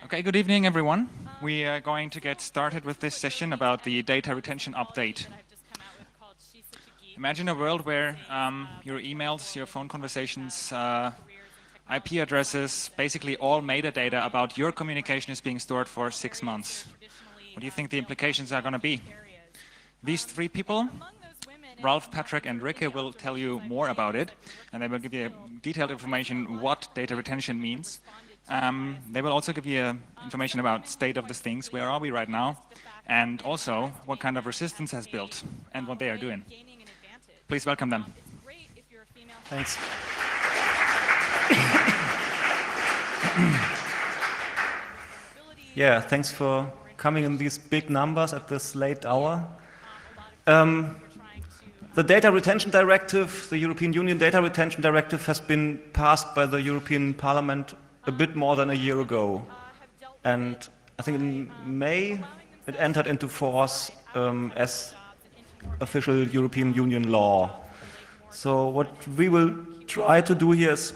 Okay, good evening, everyone. We are going to get started with this session about the data retention update. Imagine a world where your emails, your phone conversations, IP addresses, basically all metadata about your communication is being stored for 6 months. What do you think the implications are going to be? These three people, Ralph, Patrick, and Ricke, will tell you more about it, and they will give you detailed information what data retention means. They will also give you information about state of the things, where are we right now, and also what kind of resistance has built and what they are doing. Please welcome them. Thanks. Yeah, thanks for coming in these big numbers at this late hour. The Data Retention Directive, the European Union Data Retention Directive, has been passed by the European Parliament a bit more than a year ago. And I think in May it entered into force as official European Union law. So what we will try to do here is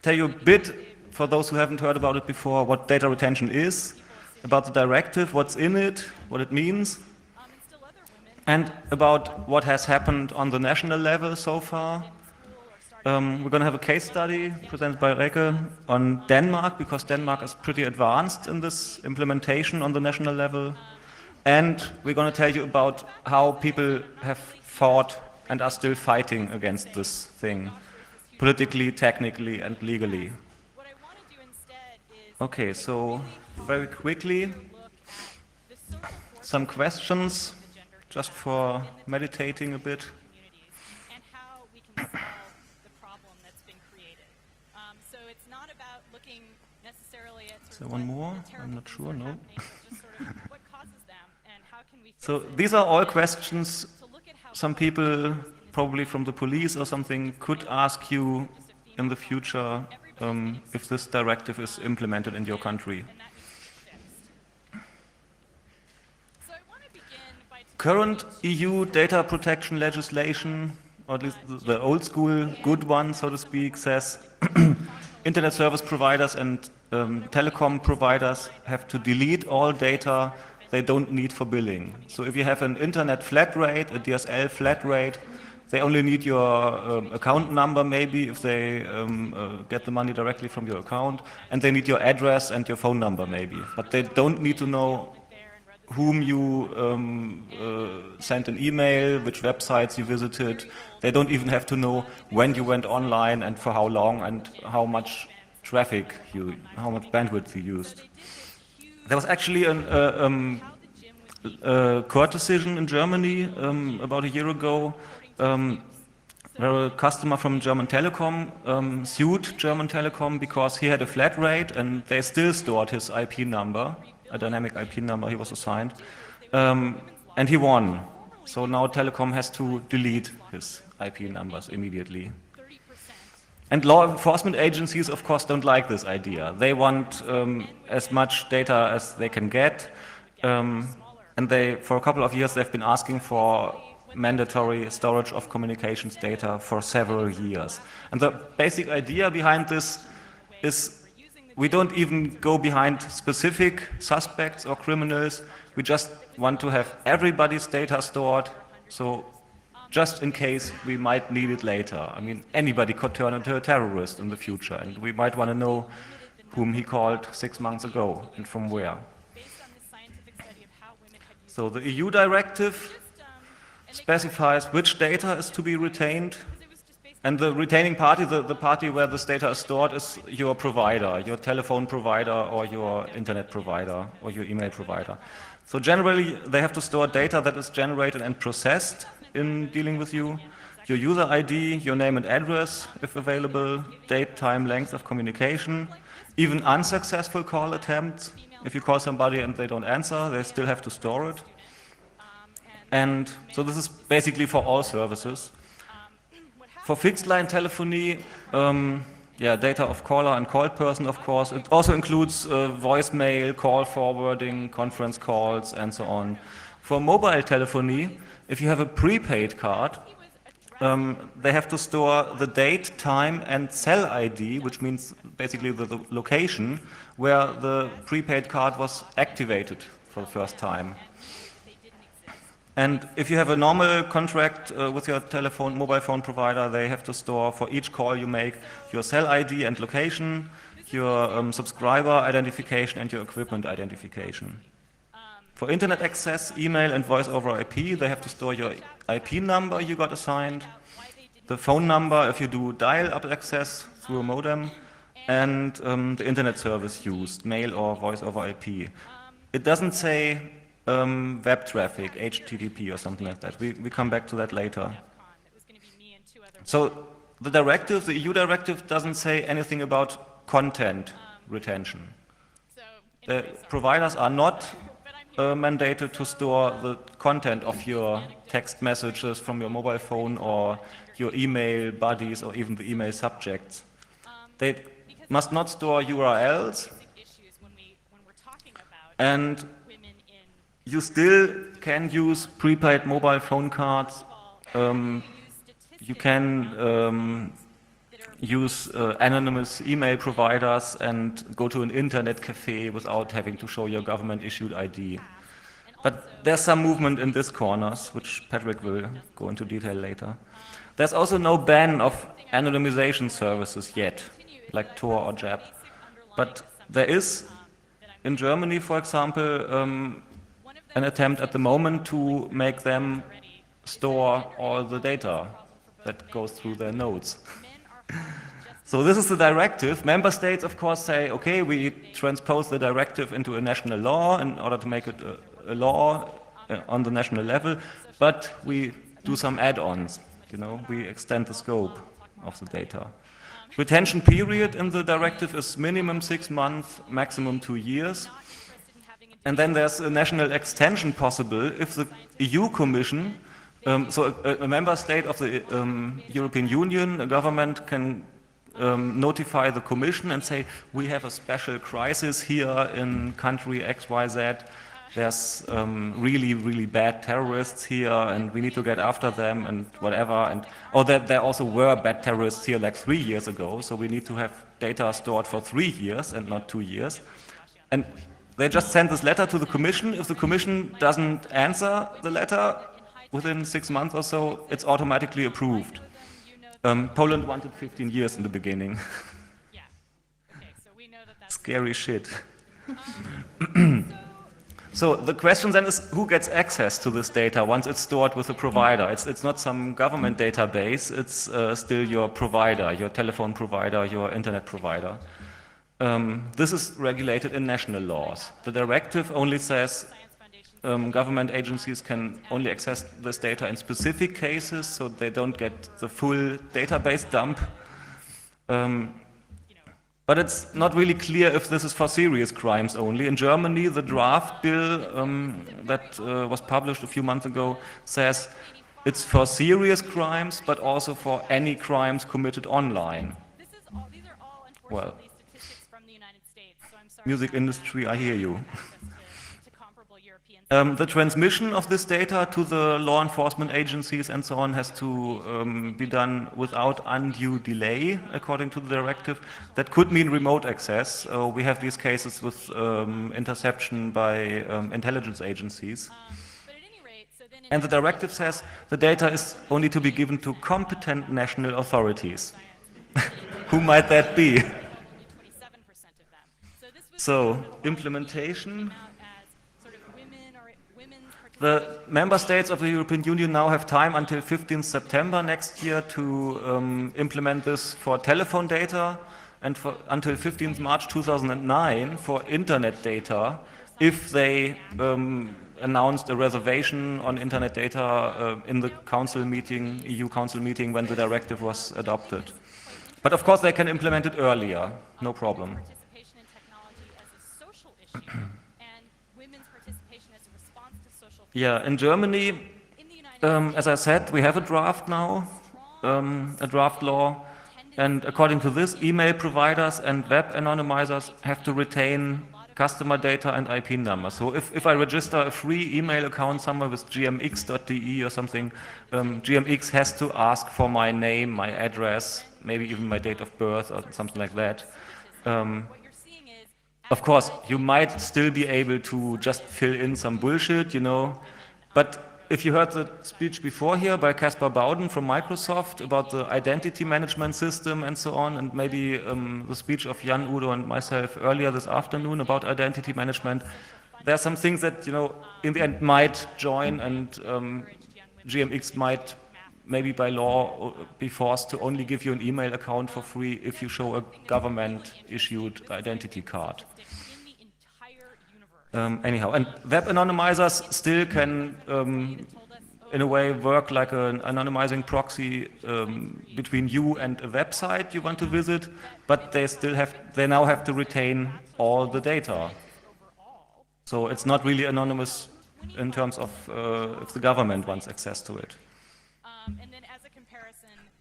tell you a bit, for those who haven't heard about it before, what data retention is, about the directive, what's in it, what it means, and about what has happened on the national level so far. We're going to have a case study presented by Reke on Denmark, because Denmark is pretty advanced in this implementation on the national level. And we're going to tell you about how people have fought and are still fighting against this thing, politically, technically, and legally. Okay, so very quickly, some questions, just for meditating a bit. Is there one more? I'm not sure, no. So these are all questions some people, probably from the police or something, could ask you in the future if this directive is implemented in your country. Current EU data protection legislation, or at least the old school good one, so to speak, says internet service providers and telecom providers have to delete all data they don't need for billing. So if you have an internet flat rate, a DSL flat rate, they only need your account number maybe if they get the money directly from your account, and they need your address and your phone number maybe. But they don't need to know whom you sent an email, which websites you visited. They don't even have to know when you went online and for how long and how much traffic how much bandwidth you used. There was actually a court decision in Germany about a year ago where a customer from German Telecom sued German Telecom because he had a flat rate and they still stored his IP number, a dynamic IP number he was assigned, and he won. So now Telecom has to delete his IP numbers immediately. And law enforcement agencies, of course, don't like this idea. They want as much data as they can get, and for a couple of years, they've been asking for mandatory storage of communications data for several years. And the basic idea behind this is we don't even go behind specific suspects or criminals. We just want to have everybody's data stored, so just in case we might need it later. I mean, anybody could turn into a terrorist in the future, and we might want to know whom he called 6 months ago and from where. So the EU directive specifies which data is to be retained, and the retaining party, the party where this data is stored, is your provider, your telephone provider or your internet provider or your email provider. So generally, they have to store data that is generated and processed in dealing with you, your user ID, your name and address, if available, date, time, length of communication, even unsuccessful call attempts. If you call somebody and they don't answer, they still have to store it. And so this is basically for all services. For fixed line telephony, data of caller and called person, of course. It also includes voicemail, call forwarding, conference calls, and so on. For mobile telephony, if you have a prepaid card, they have to store the date, time, and cell ID, which means basically the location where the prepaid card was activated for the first time. And if you have a normal contract with your mobile phone provider, they have to store for each call you make your cell ID and location, your subscriber identification, and your equipment identification. For internet access, email, and voice over IP, they have to store your IP number you got assigned, the phone number if you do dial-up access through a modem, and the internet service used, mail or voice over IP. It doesn't say web traffic, HTTP or something like that. We come back to that later. So the directive, the EU directive, doesn't say anything about content retention. The providers are not mandated to store the content of your text messages from your mobile phone or your email bodies or even the email subjects. They must not store URLs, and you still can use prepaid mobile phone cards. You can use anonymous email providers and go to an internet cafe without having to show your government-issued ID. But there's some movement in these corners, which Patrick will go into detail later. There's also no ban of anonymization services yet, like Tor or JAP. But there is, in Germany, for example, an attempt at the moment to make them store all the data that goes through their nodes. So this is the directive. Member states, of course, say, okay, we transpose the directive into a national law in order to make it a law on the national level, but we do some add-ons. You know, we extend the scope of the data. Retention period in the directive is minimum 6 months, maximum 2 years. And then there's a national extension possible if the EU Commission, so a member state of the European Union, a government can notify the Commission and say, we have a special crisis here in country XYZ. There's really, really bad terrorists here and we need to get after them and whatever. Or that there also were bad terrorists here like 3 years ago, so we need to have data stored for 3 years and not 2 years. And they just send this letter to the Commission. If the Commission doesn't answer the letter within 6 months or so, it's automatically approved. Poland wanted 15 years in the beginning. Scary shit. So the question then is, who gets access to this data once it's stored with a provider? It's not some government database, it's still your provider, your telephone provider, your internet provider. This is regulated in national laws. The directive only says government agencies can only access this data in specific cases, so they don't get the full database dump. But it's not really clear if this is for serious crimes only. In Germany, the draft bill that was published a few months ago says it's for serious crimes, but also for any crimes committed online. Well, music industry, I hear you. The transmission of this data to the law enforcement agencies and so on has to be done without undue delay, according to the directive. That could mean remote access. We have these cases with interception by intelligence agencies. And the directive says the data is only to be given to competent national authorities. Who might that be? So, implementation. The member states of the European Union now have time until 15th September next year to implement this for telephone data and until 15th March 2009 for internet data if they announced a reservation on internet data in the council meeting, EU council meeting when the directive was adopted. But of course they can implement it earlier, no problem. Yeah, in Germany, as I said, we have a draft now, a draft law, and according to this, email providers and web anonymizers have to retain customer data and IP number. So if I register a free email account somewhere with gmx.de or something, gmx has to ask for my name, my address, maybe even my date of birth or something like that. Of course, you might still be able to just fill in some bullshit, you know, but if you heard the speech before here by Caspar Bowden from Microsoft about the identity management system and so on, and maybe the speech of Jan, Udo and myself earlier this afternoon about identity management, there are some things that, you know, in the end might join, and GMX might maybe by law be forced to only give you an email account for free if you show a government-issued identity card. Anyhow, and web anonymizers still can, in a way, work like an anonymizing proxy between you and a website you want to visit, but they now have to retain all the data. So it's not really anonymous in terms of if the government wants access to it.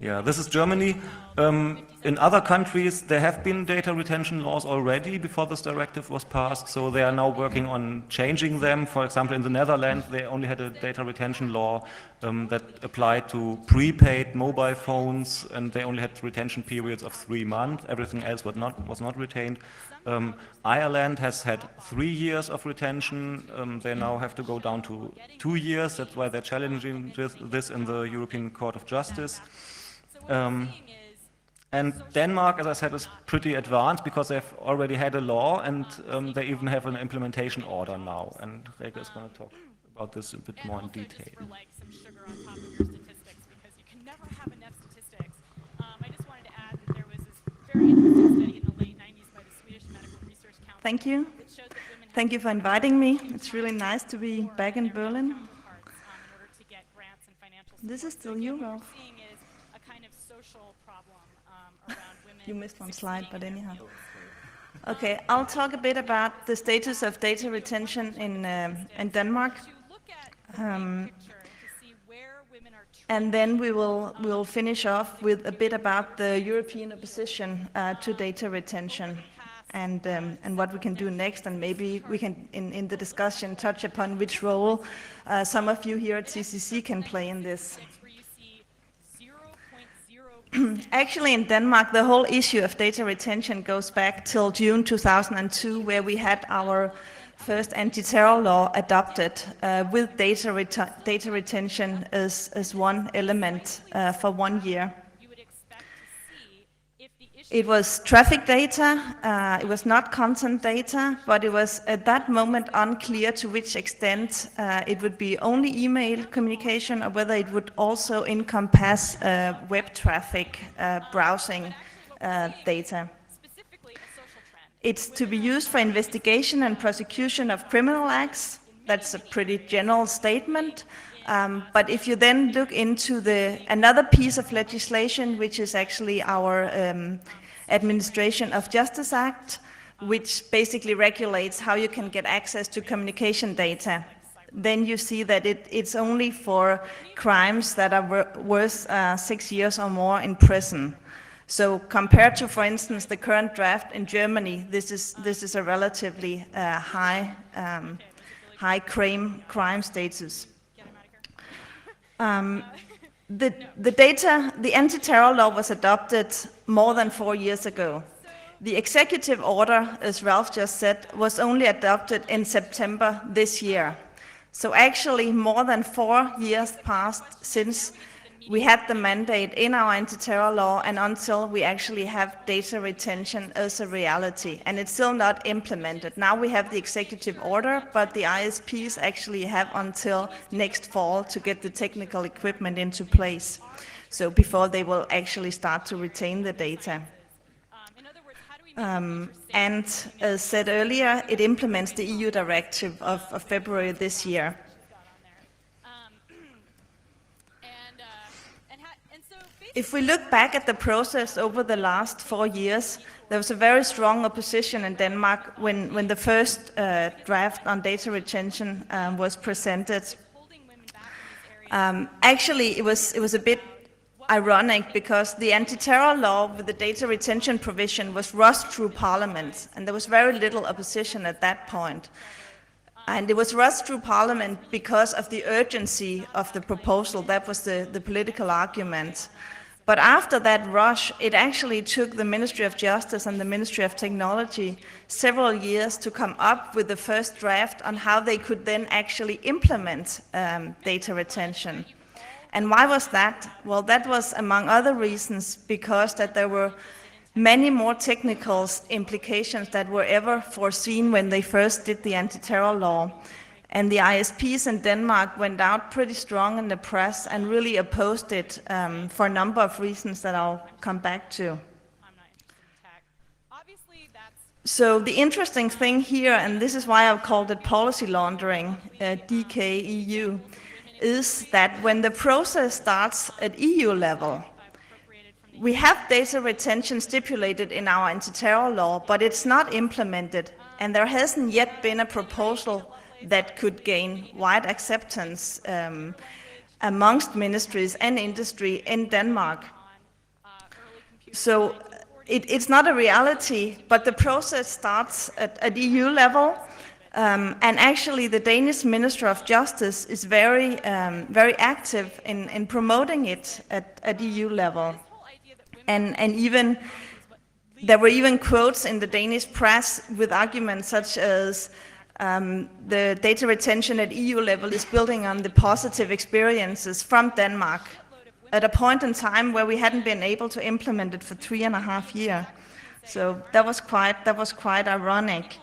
Yeah, this is Germany. In other countries, there have been data retention laws already before this directive was passed, so they are now working on changing them. For example, in the Netherlands, they only had a data retention law that applied to prepaid mobile phones, and they only had retention periods of 3 months. Everything else was not retained. Ireland has had 3 years of retention. They now have to go down to 2 years. That's why they're challenging this in the European Court of Justice. And Denmark, as I said, is pretty advanced because they've already had a law, and they even have an implementation order now. And Reke is going to talk about this a bit more in detail. Thank you. Thank you for inviting me. It's really nice to be back in Berlin. This is still you, Rolf. You missed one slide, but anyhow. Okay, I'll talk a bit about the status of data retention in Denmark. And then we'll finish off with a bit about the European opposition to data retention and what we can do next, and maybe we can, in the discussion, touch upon which role some of you here at CCC can play in this. Actually, in Denmark, the whole issue of data retention goes back till June 2002, where we had our first anti-terror law adopted with data retention as one element for 1 year. It was traffic data, it was not content data, but it was at that moment unclear to which extent it would be only email communication or whether it would also encompass web traffic browsing data. It's to be used for investigation and prosecution of criminal acts. That's a pretty general statement. But if you then look into another piece of legislation, which is actually our Administration of Justice Act, which basically regulates how you can get access to communication data, then you see that it's only for crimes that are worth 6 years or more in prison. So compared to, for instance, the current draft in Germany, this is a relatively high crime status. The anti-terror law was adopted more than 4 years ago. The executive order, as Ralph just said, was only adopted in September this year. So actually more than 4 years passed since we had the mandate in our anti-terror law and until we actually have data retention as a reality. And it's still not implemented. Now we have the executive order, but the ISPs actually have until next fall to get the technical equipment into place. So before they will actually start to retain the data. And as said earlier, it implements the EU directive of February this year. If we look back at the process over the last 4 years, there was a very strong opposition in Denmark when the first draft on data retention was presented. Actually, it was a bit ironic because the anti-terror law with the data retention provision was rushed through Parliament, and there was very little opposition at that point. And it was rushed through Parliament because of the urgency of the proposal. That was the political argument. But after that rush, it actually took the Ministry of Justice and the Ministry of Technology several years to come up with the first draft on how they could then actually implement data retention. And why was that? Well, that was, among other reasons, because that there were many more technical implications that were ever foreseen when they first did the anti-terror law. And the ISPs in Denmark went out pretty strong in the press and really opposed it for a number of reasons that I'll come back to. So the interesting thing here, and this is why I've called it policy laundering, DKEU, is that when the process starts at EU level, we have data retention stipulated in our anti-terror law, but it's not implemented, and there hasn't yet been a proposal that could gain wide acceptance amongst ministries and industry in Denmark. So it's not a reality, but the process starts at EU level, and actually the Danish Minister of Justice is very active in promoting it at EU level. And even there were even quotes in the Danish press with arguments such as the data retention at EU level is building on the positive experiences from Denmark at a point in time where we hadn't been able to implement it for 3.5 years. So that was quite ironic.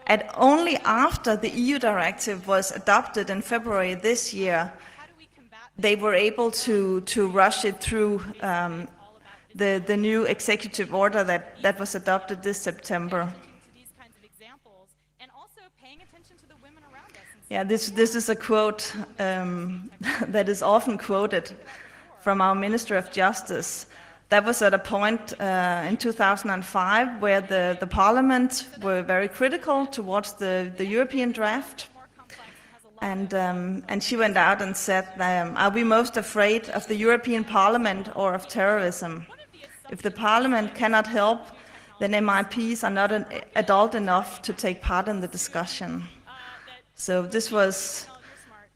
And only after the EU directive was adopted in February this year, they were able to rush it through the new executive order that was adopted this September. Yeah, this is a quote that is often quoted from our Minister of Justice. That was at a point in 2005 where the Parliament were very critical towards the European draft. And she went out and said, are we most afraid of the European Parliament or of terrorism? If the Parliament cannot help, then MIPs are not adult enough to take part in the discussion. So this was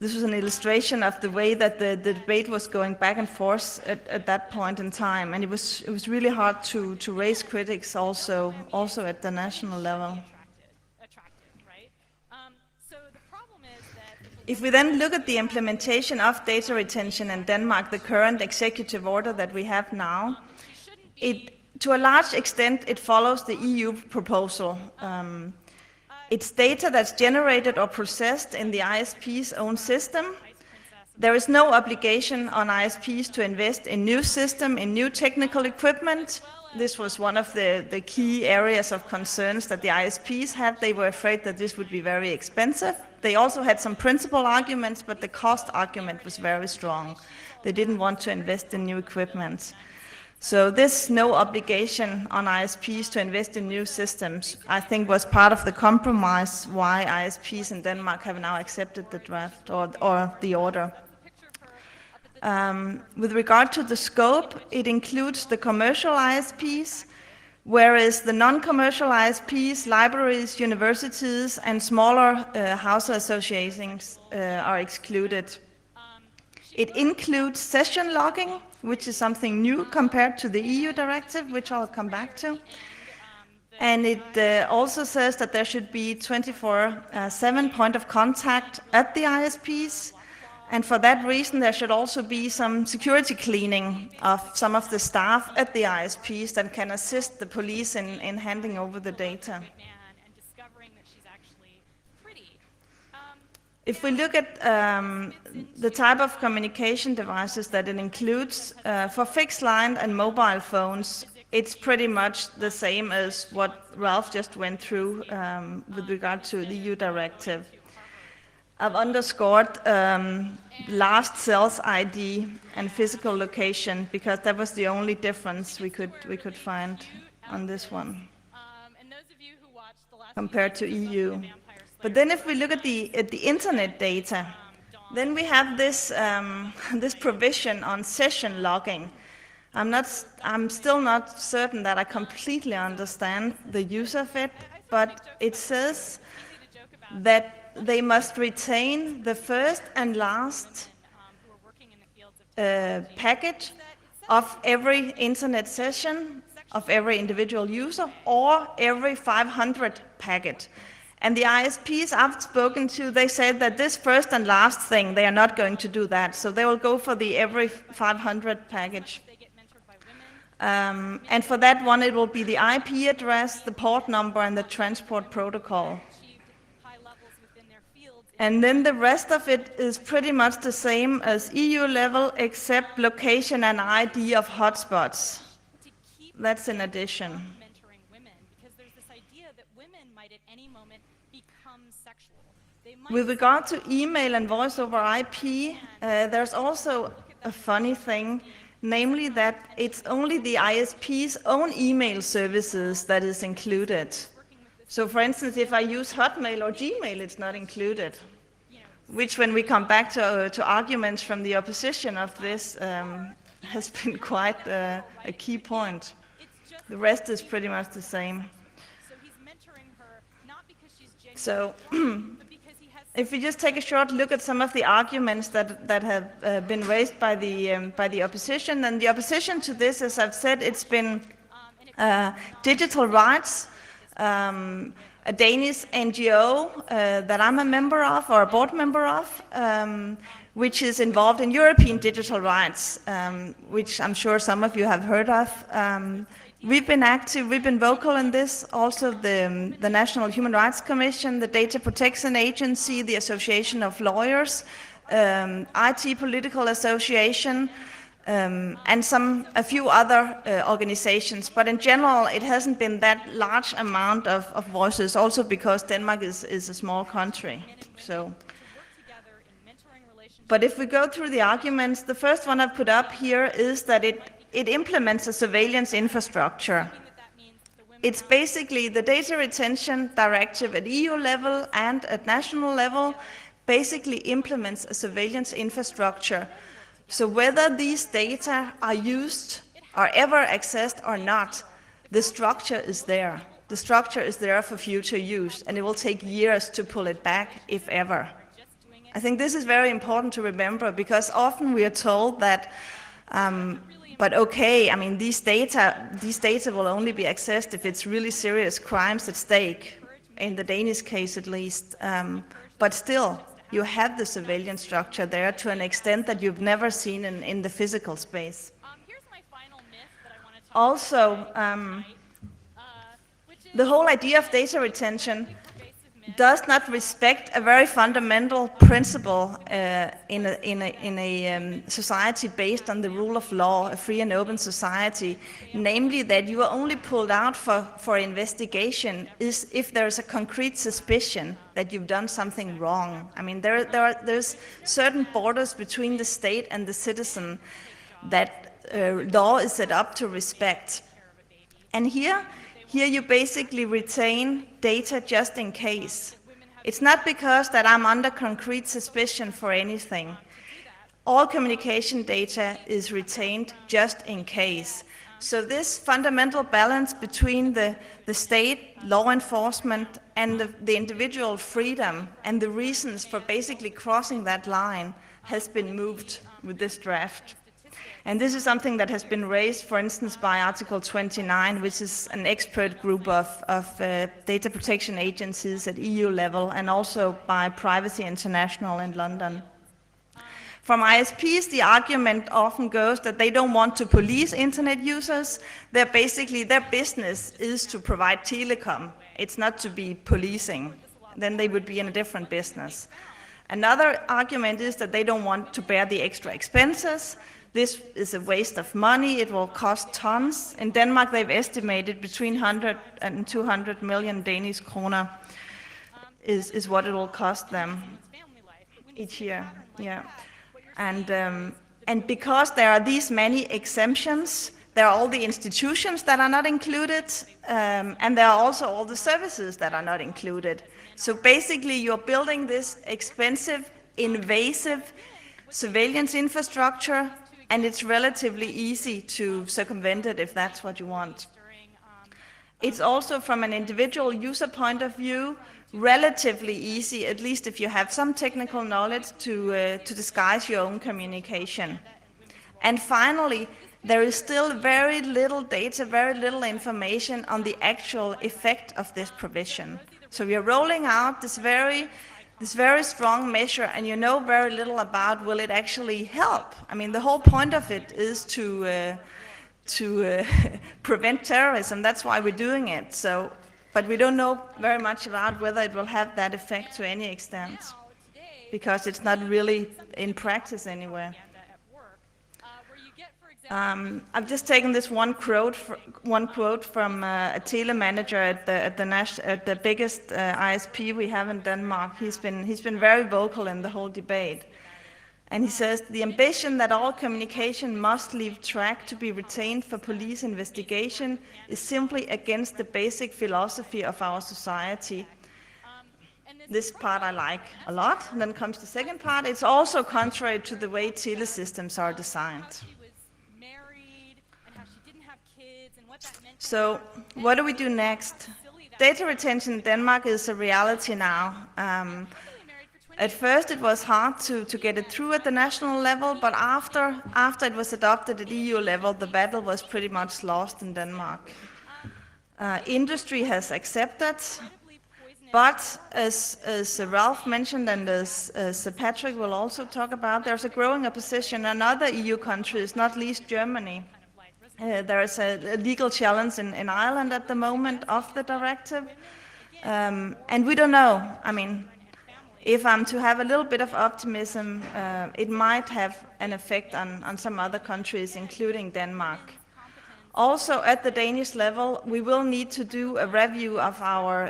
an illustration of the way that the debate was going back and forth at that point in time, and it was really hard to raise critics also at the national level. If we then look at the implementation of data retention in Denmark, the current executive order that we have now, to a large extent it follows the EU proposal. It's data that's generated or processed in the ISP's own system. There is no obligation on ISPs to invest in new system, in new technical equipment. This was one of the key areas of concerns that the ISPs had. They were afraid that this would be very expensive. They also had some principal arguments, but the cost argument was very strong. They didn't want to invest in new equipment. So this no obligation on ISPs to invest in new systems, I think, was part of the compromise why ISPs in Denmark have now accepted the draft or the order. With regard to the scope, it includes the commercial ISPs, whereas the non-commercial ISPs, libraries, universities, and smaller house associations are excluded. It includes session logging, which is something new compared to the EU directive, which I'll come back to. And it also says that there should be 24/7 point of contact at the ISPs. And for that reason, there should also be some security cleaning of some of the staff at the ISPs that can assist the police in handing over the data. If we look at the type of communication devices that it includes, for fixed line and mobile phones, it's pretty much the same as what Ralph just went through with regard to the EU directive. I've underscored last cells ID and physical location because that was the only difference we could find on this one compared to EU. But then if we look at the internet data, then we have this, this provision on session logging. I'm still not certain that I completely understand the use of it, but it says that they must retain the first and last packet of every internet session of every individual user or every 500 packet. And the ISPs I've spoken to, they said that this first and last thing, they are not going to do that. So they will go for the every 500 package. And for that one, it will be the IP address, the port number, and the transport protocol. And then the rest of it is pretty much the same as EU level, except location and ID of hotspots. That's in addition. With regard to email and voice over IP, there's also a funny thing, namely that it's only the ISP's own email services that is included. So for instance, if I use Hotmail or Gmail, it's not included, which when we come back to arguments from the opposition of this has been quite a key point. The rest is pretty much the same. So if we just take a short look at some of the arguments that have been raised by the opposition, and the opposition to this, as I've said, it's been digital rights, a Danish NGO that I'm a member of, or a board member of, which is involved in European digital rights, which I'm sure some of you have heard of. We've been active, we've been vocal in this, also the National Human Rights Commission, the Data Protection Agency, the Association of Lawyers, IT Political Association, and a few other organizations. But in general, it hasn't been that large amount of voices, also because Denmark is a small country. So. But if we go through the arguments, the first one I've put up here is that it implements a surveillance infrastructure. It's basically the data retention directive at EU level and at national level basically implements a surveillance infrastructure. So whether these data are used or ever accessed or not, the structure is there. The structure is there for future use, and it will take years to pull it back, if ever. I think this is very important to remember, because often we are told that but okay, I mean, these data will only be accessed if it's really serious crimes at stake, in the Danish case at least. But still, you have the surveillance structure there to an extent that you've never seen in the physical space. Also, the whole idea of data retention does not respect a very fundamental principle in a society based on the rule of law, a free and open society, namely that you are only pulled out for investigation is if there's a concrete suspicion that you've done something wrong. I mean, there's certain borders between the state and the citizen that law is set up to respect. And here you basically retain data just in case. It's not because that I'm under concrete suspicion for anything. All communication data is retained just in case. So this fundamental balance between the state, law enforcement, and the individual freedom and the reasons for basically crossing that line has been moved with this draft. And this is something that has been raised, for instance, by Article 29, which is an expert group of data protection agencies at EU level, and also by Privacy International in London. From ISPs, the argument often goes that they don't want to police internet users. Their business is to provide telecom. It's not to be policing. Then they would be in a different business. Another argument is that they don't want to bear the extra expenses. This is a waste of money. It will cost tons. In Denmark, they've estimated between 100 and 200 million Danish kroner is what it will cost them each year. Yeah, and because there are these many exemptions, there are all the institutions that are not included, and there are also all the services that are not included. So basically, you're building this expensive, invasive surveillance infrastructure and it's relatively easy to circumvent it if that's what you want. It's also, from an individual user point of view, relatively easy, at least if you have some technical knowledge, to disguise your own communication. And finally, there is still very little data, very little information on the actual effect of this provision. So we are rolling out this very strong measure, and you know very little about will it actually help. I mean, the whole point of it is to prevent terrorism. That's why we're doing it. So, but we don't know very much about whether it will have that effect to any extent, because it's not really in practice anywhere. I've just taken this one quote from a tele manager at the biggest ISP we have in Denmark. He's been very vocal in the whole debate. And he says, the ambition that all communication must leave track to be retained for police investigation is simply against the basic philosophy of our society. This part I like a lot. And then comes the second part. It's also contrary to the way telesystems are designed. So what do we do next? Data retention in Denmark is a reality now. At first it was hard to get it through at the national level, but after it was adopted at EU level, the battle was pretty much lost in Denmark. Industry has accepted, but as Ralph mentioned, and as Patrick will also talk about, there's a growing opposition in other EU countries, not least Germany. There is a legal challenge in Ireland at the moment of the directive, and we don't know. I mean, if I'm to have a little bit of optimism, it might have an effect on some other countries, including Denmark. Also, at the Danish level, we will need to do a review of our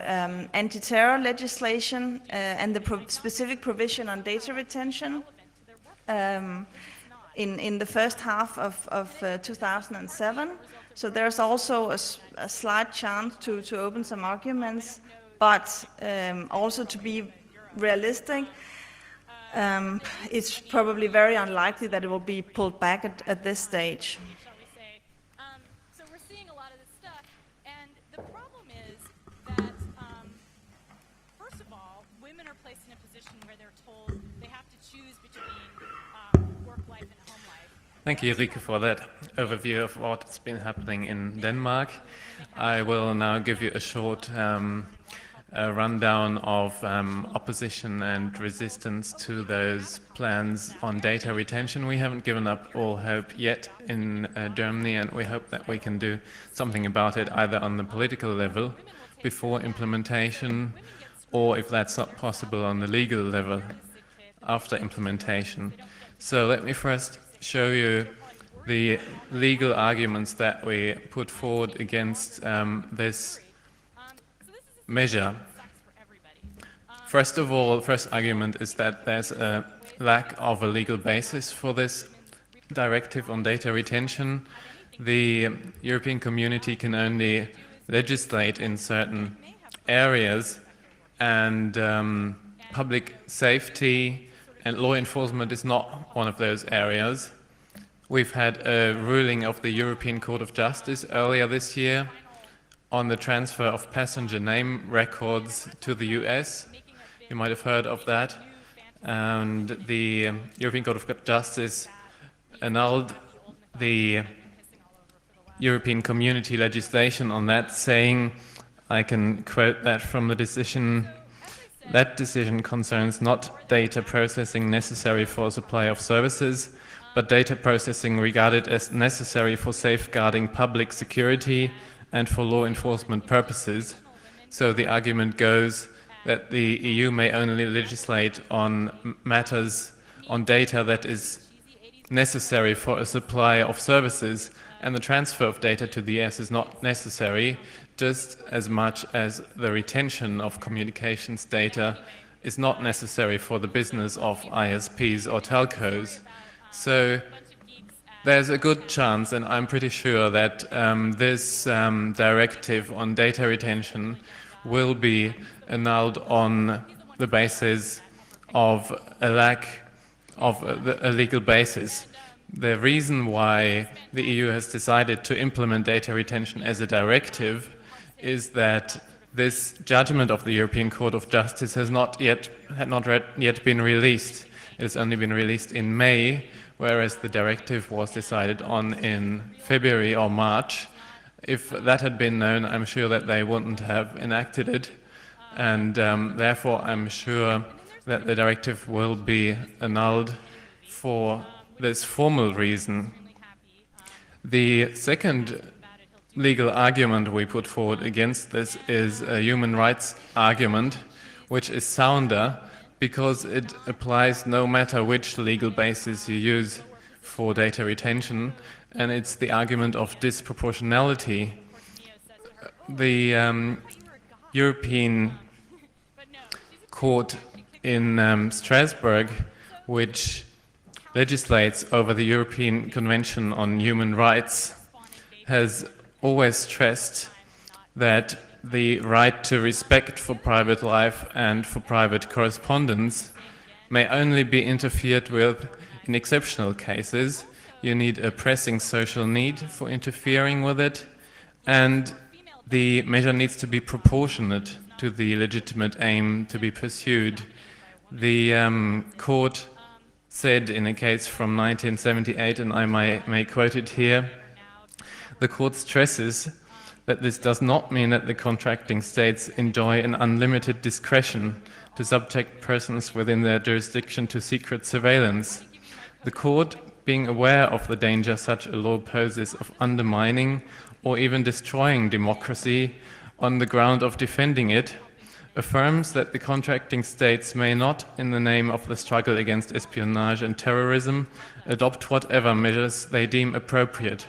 anti-terror legislation and the specific provision on data retention in the first half of 2007. So there's also a slight chance to open some arguments, but also to be realistic, it's probably very unlikely that it will be pulled back at this stage. So we're seeing a lot of this stuff, and the problem is that, first of all, women are placed in a position where they're told they have to choose between work life and home life. Thank you, Rike, for that overview of what's been happening in Denmark. I will now give you a short a rundown of opposition and resistance to those plans on data retention. We haven't given up all hope yet in Germany, and we hope that we can do something about it either on the political level before implementation, or if that's not possible, on the legal level after implementation. So let me first show you the legal arguments that we put forward against this measure. First of all, first argument is that there's a lack of a legal basis for this directive on data retention. The European Community can only legislate in certain areas, and public safety and law enforcement is not one of those areas. We've had a ruling of the European Court of Justice earlier this year on the transfer of passenger name records to the US. You might have heard of that. And the European Court of Justice annulled the European Community legislation on that, saying, I can quote that from the decision, that decision concerns not data processing necessary for supply of services, but data processing regarded as necessary for safeguarding public security and for law enforcement purposes. So the argument goes that the EU may only legislate on matters, on data that is necessary for a supply of services, and the transfer of data to the US is not necessary, just as much as the retention of communications data is not necessary for the business of ISPs or telcos. So there's a good chance, and I'm pretty sure, that this directive on data retention will be annulled on the basis of a lack of a legal basis. The reason why the EU has decided to implement data retention as a directive is that this judgment of the European Court of Justice had not yet been released. It has only been released in May, whereas the directive was decided on in February or March. If that had been known, I'm sure that they wouldn't have enacted it, and therefore I'm sure that the directive will be annulled for this formal reason. The second legal argument we put forward against this is a human rights argument, which is sounder because it applies no matter which legal basis you use for data retention, and it's the argument of disproportionality. The European Court in Strasbourg, which legislates over the European Convention on Human Rights, has always stressed that the right to respect for private life and for private correspondence may only be interfered with in exceptional cases. You need a pressing social need for interfering with it, and the measure needs to be proportionate to the legitimate aim to be pursued. The court said in a case from 1978, and I may quote it here, the court stresses that this does not mean that the contracting states enjoy an unlimited discretion to subject persons within their jurisdiction to secret surveillance. The court, being aware of the danger such a law poses of undermining or even destroying democracy on the ground of defending it, affirms that the contracting states may not, in the name of the struggle against espionage and terrorism, adopt whatever measures they deem appropriate.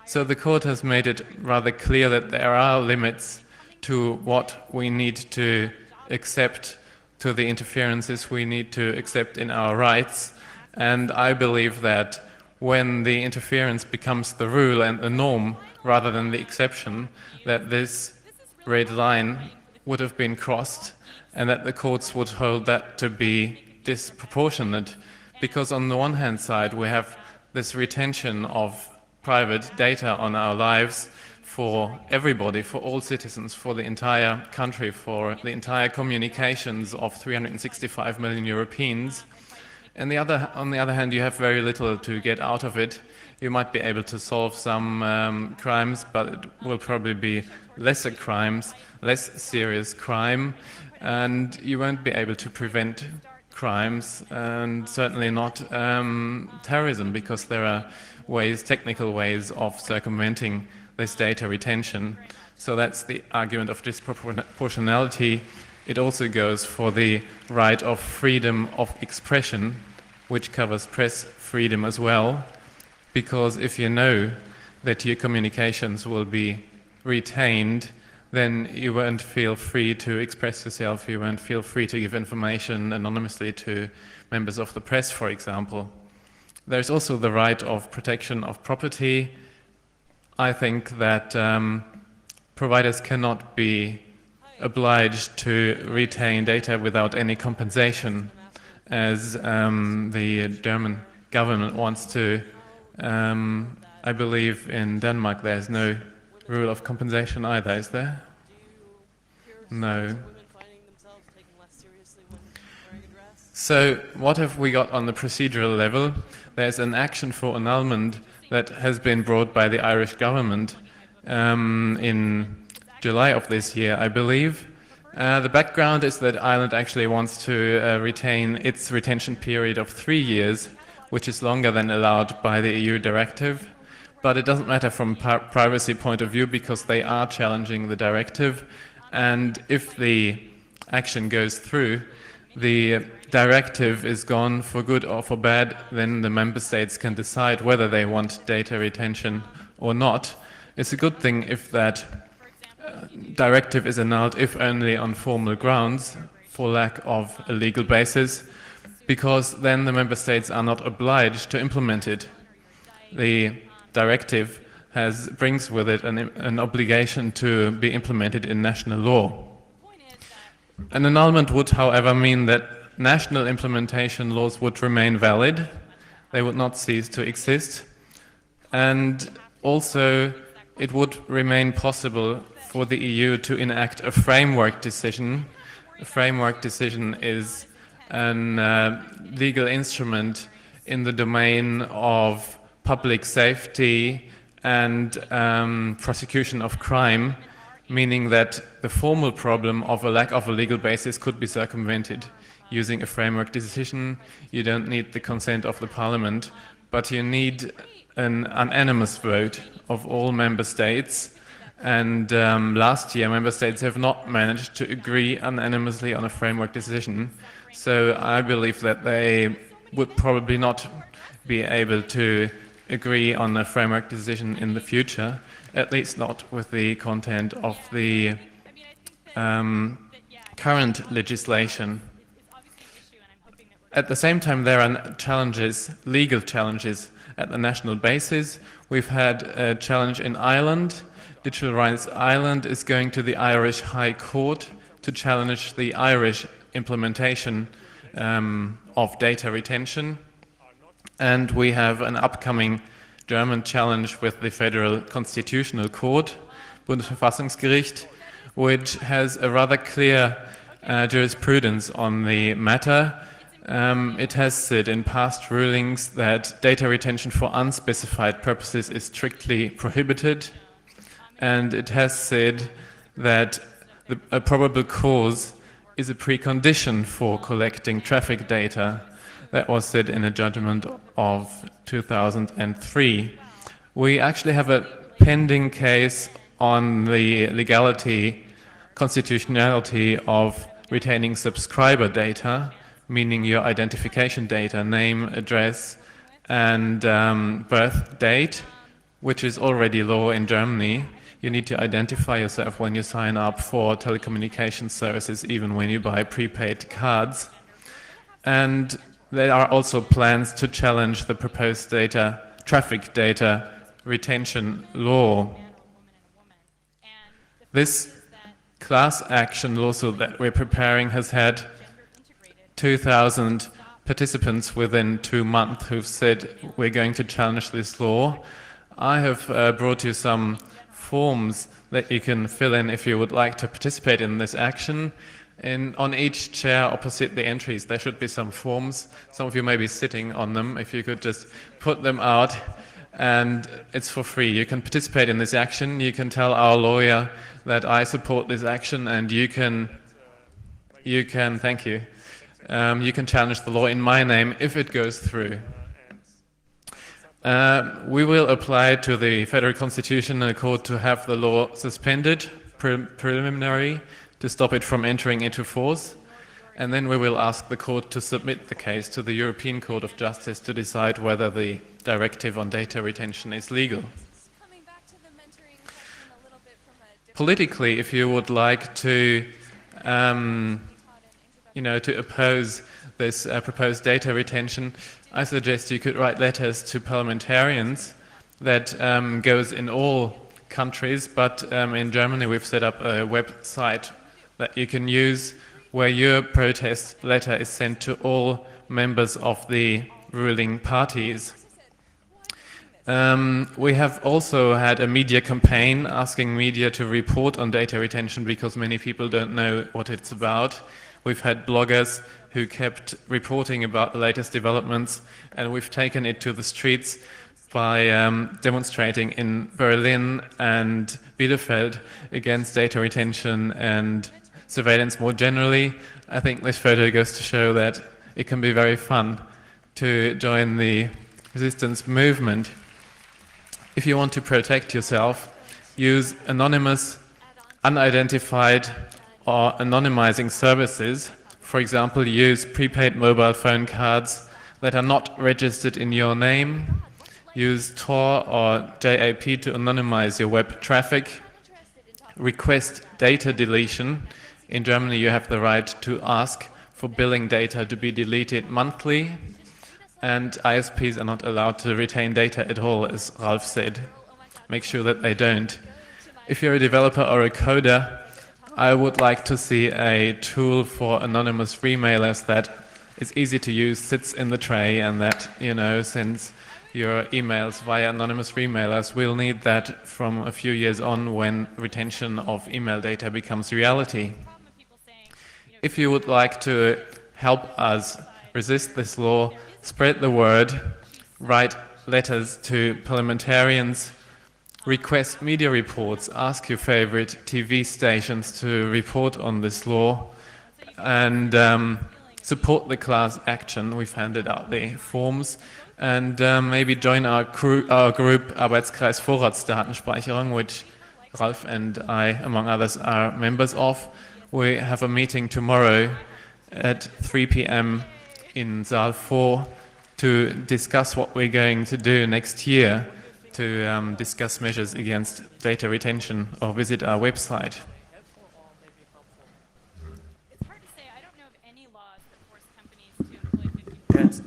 So the court has made it rather clear that there are limits to what we need to accept, to the interferences we need to accept in our rights. And I believe that when the interference becomes the rule and the norm rather than the exception, that this red line would have been crossed and that the courts would hold that to be disproportionate. Because on the one hand side, we have this retention of private data on our lives for everybody, for all citizens, for the entire country, for the entire communications of 365 million Europeans. And on the other hand, you have very little to get out of it. You might be able to solve some crimes, but it will probably be lesser crimes, less serious crime, and you won't be able to prevent crimes, and certainly not terrorism, because there are technical ways of circumventing this data retention. So that's the argument of disproportionality. It also goes for the right of freedom of expression, which covers press freedom as well, because if you know that your communications will be retained, then you won't feel free to express yourself, you won't feel free to give information anonymously to members of the press, for example. There's also the right of protection of property. I think that providers cannot be obliged to retain data without any compensation, as the German government wants to. I believe in Denmark there's no rule of compensation either, is there? No. So what have we got on the procedural level? There's an action for annulment that has been brought by the Irish government in July of this year, I believe. The background is that Ireland actually wants to retain its retention period of 3 years, which is longer than allowed by the EU directive. But it doesn't matter from a privacy point of view, because they are challenging the directive. And if the action goes through, the directive is gone for good or for bad, then the member states can decide whether they want data retention or not. It's a good thing if that directive is annulled, if only on formal grounds, for lack of a legal basis, because then the member states are not obliged to implement it. The directive brings with it an obligation to be implemented in national law. An annulment would, however, mean that national implementation laws would remain valid. they would not cease to exist. And also, it would remain possible for the EU to enact a framework decision. A framework decision is a legal instrument in the domain of public safety and prosecution of crime, meaning that the formal problem of a lack of a legal basis could be circumvented using a framework decision. You don't need the consent of the parliament, but you need an unanimous vote of all member states. And last year, member states have not managed to agree unanimously on a framework decision. So I believe that they would probably not be able to agree on a framework decision in the future, at least not with the content of the current legislation. At the same time, there are challenges, legal challenges at the national basis. We've had a challenge in Ireland. Digital Rights Ireland is going to the Irish High Court to challenge the Irish implementation of data retention. And we have an upcoming German challenge with the Federal Constitutional Court, Bundesverfassungsgericht, which has a rather clear jurisprudence on the matter. It has said in past rulings that data retention for unspecified purposes is strictly prohibited, and it has said that a probable cause is a precondition for collecting traffic data. That was said in a judgment of 2003. We actually have a pending case on the legality, constitutionality of retaining subscriber data, meaning your identification data, name, address, and birth date, which is already law in Germany. You need to identify yourself when you sign up for telecommunication services, even when you buy prepaid cards. And there are also plans to challenge the proposed traffic data retention law. This class action lawsuit that we're preparing has had 2,000 participants within 2 months who've said we're going to challenge this law. I have brought you some forms that you can fill in if you would like to participate in this action. On each chair opposite the entries there should be some forms. Some of you may be sitting on them. If you could just put them out, and it's for free. You can participate in this action. You can tell our lawyer that I support this action, and you can thank you. You can challenge the law in my name if it goes through. We will apply to the Federal Constitutional Court to have the law suspended preliminary to stop it from entering into force, and then we will ask the court to submit the case to the European Court of Justice to decide whether the directive on data retention is legal. Politically, if you would like to to oppose this proposed data retention, I suggest you could write letters to parliamentarians. That goes in all countries, but in Germany we've set up a website that you can use where your protest letter is sent to all members of the ruling parties. We have also had a media campaign asking media to report on data retention because many people don't know what it's about. We've had bloggers who kept reporting about the latest developments, and we've taken it to the streets by demonstrating in Berlin and Bielefeld against data retention and surveillance more generally. I think this photo goes to show that it can be very fun to join the resistance movement. If you want to protect yourself, use anonymous, unidentified, or anonymizing services. For example, use prepaid mobile phone cards that are not registered in your name. Use Tor or JAP to anonymize your web traffic. Request data deletion. In Germany, you have the right to ask for billing data to be deleted monthly. And ISPs are not allowed to retain data at all, as Ralph said. Make sure that they don't. If you're a developer or a coder, I would like to see a tool for anonymous remailers that is easy to use, sits in the tray, and that, you know, sends your emails via anonymous remailers. We'll need that from a few years on when retention of email data becomes reality. If you would like to help us resist this law, spread the word, write letters to parliamentarians, request media reports, ask your favorite TV stations to report on this law, and support the class action. We've handed out the forms, and maybe join our group Arbeitskreis Vorratsdatenspeicherung, which Ralf and I, among others, are members of. We have a meeting tomorrow at 3 p.m. in Saal 4 to discuss what we're going to do next year to discuss measures against data retention, or visit our website. It's hard to say. I don't know of any laws that force companies to employ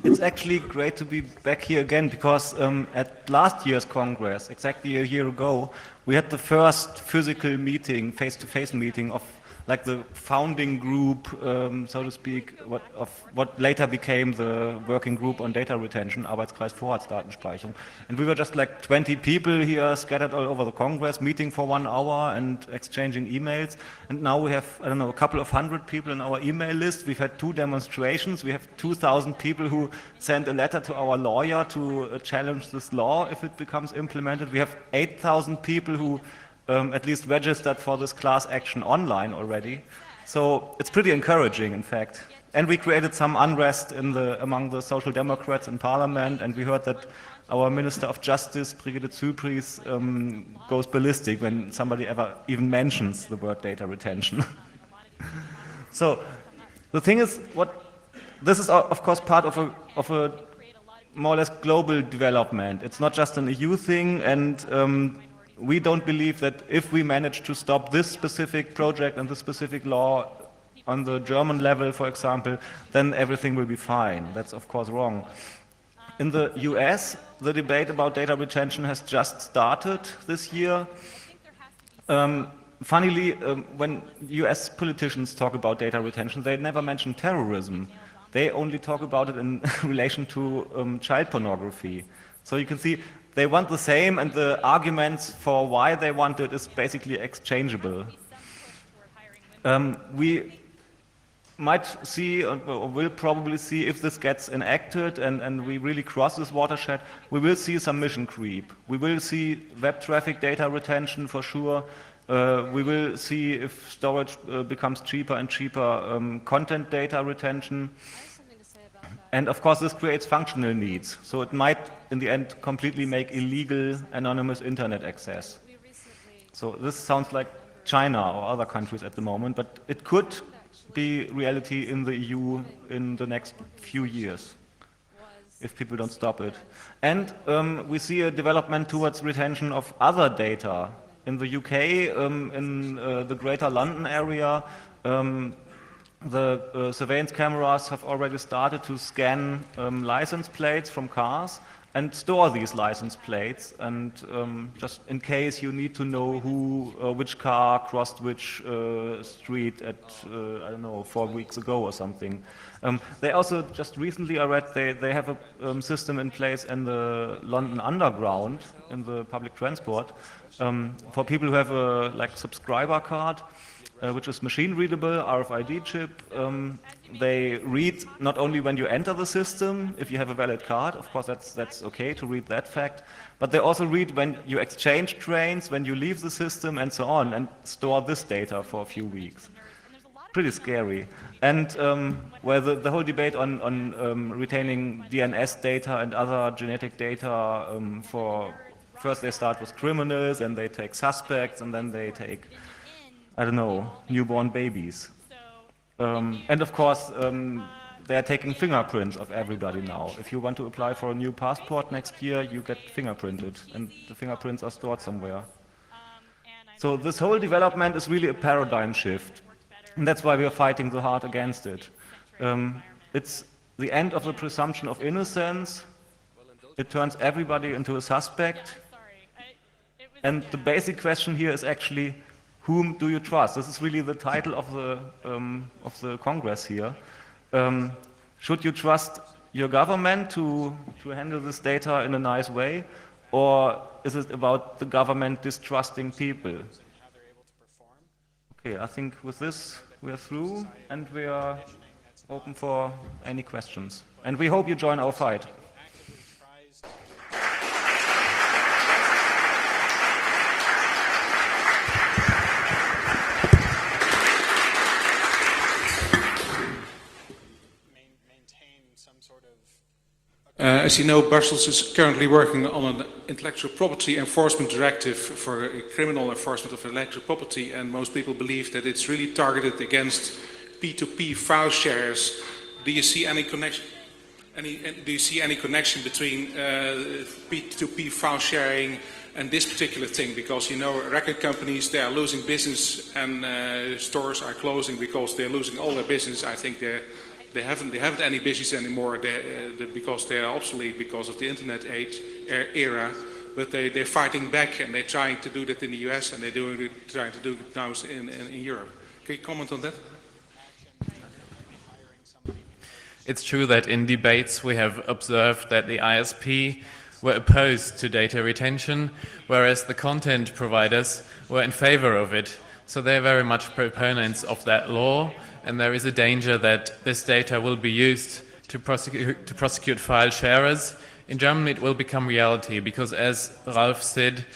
50%. It's actually great to be back here again, because at last year's Congress, exactly a year ago, we had the first physical meeting, face-to-face meeting of like the founding group, so to speak, of what later became the working group on data retention, Arbeitskreis Vorratsdatenspeicherung. And we were just like 20 people here scattered all over the Congress, meeting for 1 hour and exchanging emails. And now we have, I don't know, a couple of hundred people in our email list. We've had 2 demonstrations. We have 2,000 people who sent a letter to our lawyer to challenge this law if it becomes implemented. We have 8,000 people who at least registered for this class action online already. So it's pretty encouraging, in fact. And we created some unrest among the Social Democrats in Parliament, and we heard that our Minister of Justice, Brigitte Zypries, goes ballistic when somebody ever even mentions the word data retention. So the thing is, this is of course part of a more or less global development. It's not just an EU thing, and we don't believe that if we manage to stop this specific project and this specific law on the German level, for example, then everything will be fine. That's of course wrong. In the US, the debate about data retention has just started this year. Funnily, when US politicians talk about data retention, they never mention terrorism. They only talk about it in relation to child pornography. So you can see they want the same, and the arguments for why they want it is basically exchangeable. We might see, or will probably see, if this gets enacted and we really cross this watershed, we will see some mission creep. We will see web traffic data retention for sure. We will see, if storage becomes cheaper and cheaper, content data retention. And of course, this creates functional needs. So it might, in the end, completely make illegal anonymous internet access. So this sounds like China or other countries at the moment, but it could be reality in the EU in the next few years, if people don't stop it. And we see a development towards retention of other data. In the UK, in the Greater London area, the surveillance cameras have already started to scan license plates from cars and store these license plates, and just in case you need to know which car crossed which street at, I don't know, 4 weeks ago or something. They also, just recently I read, they have a system in place in the London Underground, in the public transport, for people who have a subscriber card, which is machine readable, RFID chip. They read not only when you enter the system, if you have a valid card, of course that's okay to read that fact, but they also read when you exchange trains, when you leave the system, and so on, and store this data for a few weeks. Pretty scary. And where the whole debate on retaining DNS data and other genetic data first they start with criminals, and they take suspects, and then they take, I don't know, newborn babies. And of course, they are taking fingerprints of everybody now. If you want to apply for a new passport next year, you get fingerprinted, and the fingerprints are stored somewhere. So this whole development is really a paradigm shift, and that's why we are fighting so hard against it. It's the end of the presumption of innocence. It turns everybody into a suspect. And the basic question here is actually, whom do you trust? This is really the title of the Congress here. should you trust your government to handle this data in a nice way, or is it about the government distrusting people? Okay, I think with this we are through and we are open for any questions. And we hope you join our fight. As you know, Brussels is currently working on an intellectual property enforcement directive for criminal enforcement of intellectual property, and most people believe that it's really targeted against P2P file shares. Do you see any connection? Do you see any connection between P2P file sharing and this particular thing? Because you know, record companies, they are losing business, and stores are closing because they're losing all their business. I think they haven't any business anymore because they are obsolete because of the internet era. But they're fighting back, and they're trying to do that in the US, and they're trying to do it now in Europe. Can you comment on that? It's true that in debates we have observed that the ISP were opposed to data retention, whereas the content providers were in favor of it. So they're very much proponents of that law, and there is a danger that this data will be used to prosecute file sharers. In Germany it will become reality because, as Ralph said,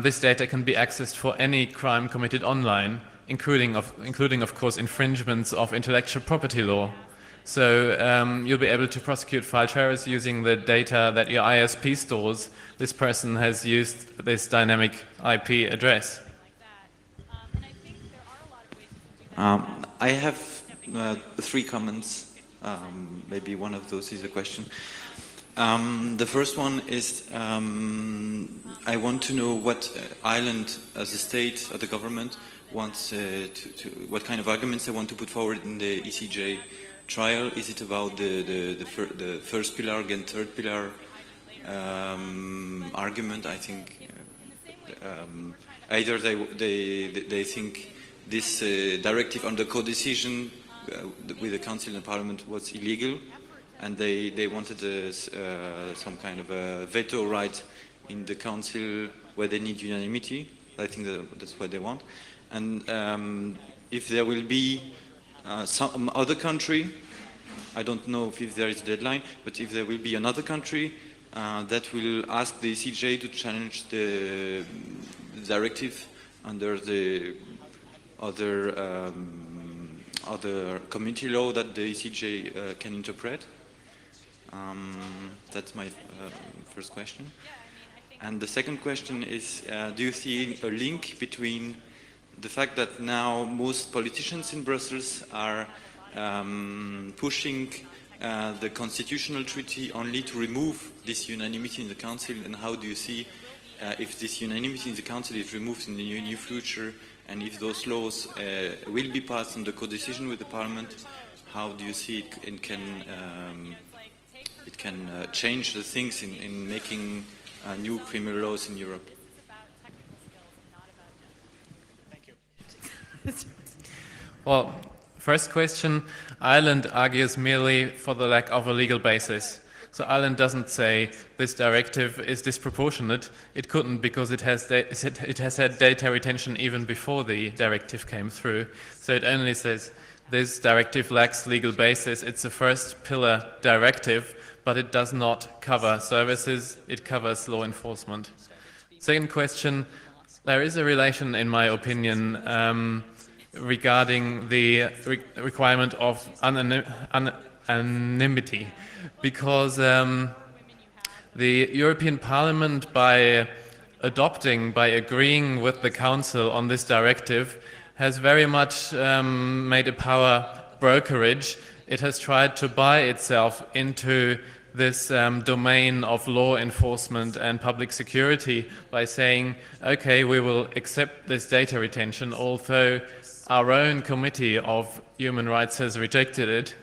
this data can be accessed for any crime committed online, including of course infringements of intellectual property law. So you'll be able to prosecute file sharers using the data that your ISP stores. This person has used this dynamic IP address. I have 3 comments. Maybe one of those is a question. The first one is I want to know what Ireland, as a state, or the government, wants what kind of arguments they want to put forward in the ECJ trial. Is it about the first pillar against third pillar argument? I think either they think this directive on the co-decision with the Council and Parliament was illegal, and they wanted some kind of a veto right in the Council where they need unanimity. I think that's what they want. And if there will be some other country, I don't know if there is a deadline, but if there will be another country that will ask the ECJ to challenge the directive under the other community law that the ECJ can interpret. That's my first question. And the second question is, do you see a link between the fact that now most politicians in Brussels are pushing the constitutional treaty only to remove this unanimity in the Council, and how do you see if this unanimity in the Council is removed in the near future, and if those laws will be passed on the co-decision with the Parliament, how do you see it can change the things in making new criminal laws in Europe? Well, first question, Ireland argues merely for the lack of a legal basis. So Ireland doesn't say this directive is disproportionate. It couldn't, because it has had data retention even before the directive came through. So it only says this directive lacks legal basis. It's a first pillar directive, but it does not cover services. It covers law enforcement. Second question, there is a relation, in my opinion, regarding the requirement of anonymity, because the European Parliament, by agreeing with the Council on this directive, has very much made a power brokerage. It has tried to buy itself into this domain of law enforcement and public security by saying, okay, we will accept this data retention, although our own Committee of Human Rights has rejected it.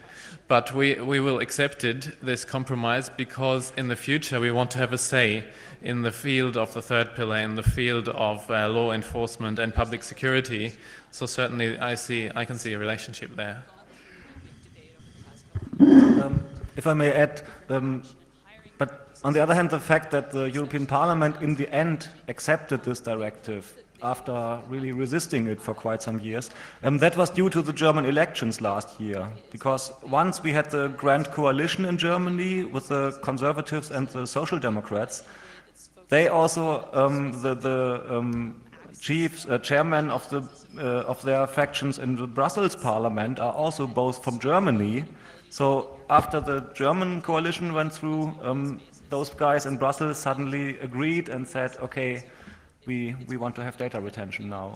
But we will accept it, this compromise, because in the future we want to have a say in the field of the third pillar, in the field of law enforcement and public security. So certainly I can see a relationship there. If I may add, but on the other hand, the fact that the European Parliament in the end accepted this directive after really resisting it for quite some years, that was due to the German elections last year. Because once we had the grand coalition in Germany with the conservatives and the social democrats, they also, chairmen of their factions in the Brussels parliament are also both from Germany. So after the German coalition went through, those guys in Brussels suddenly agreed and said, okay, we want to have data retention now.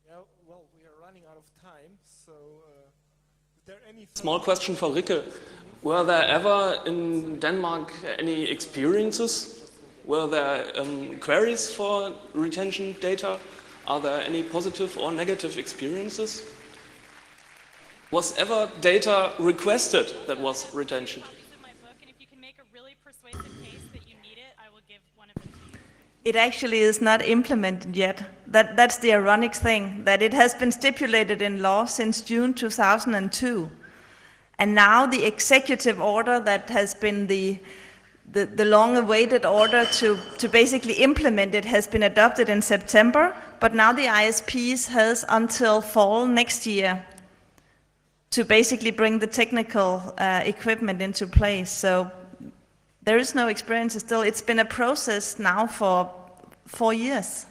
Yeah, well, we are running out of time, so is there any... Small question for Rikke. Were there ever in Denmark any experiences? Were there queries for retention data? Are there any positive or negative experiences? Was ever data requested that was retention? It actually is not implemented yet. That's the ironic thing, that it has been stipulated in law since June 2002. And now the executive order that has been the long-awaited order to basically implement it has been adopted in September, but now the ISPs has until fall next year to basically bring the technical equipment into place. So there is no experience still. It's been a process now for 4 years.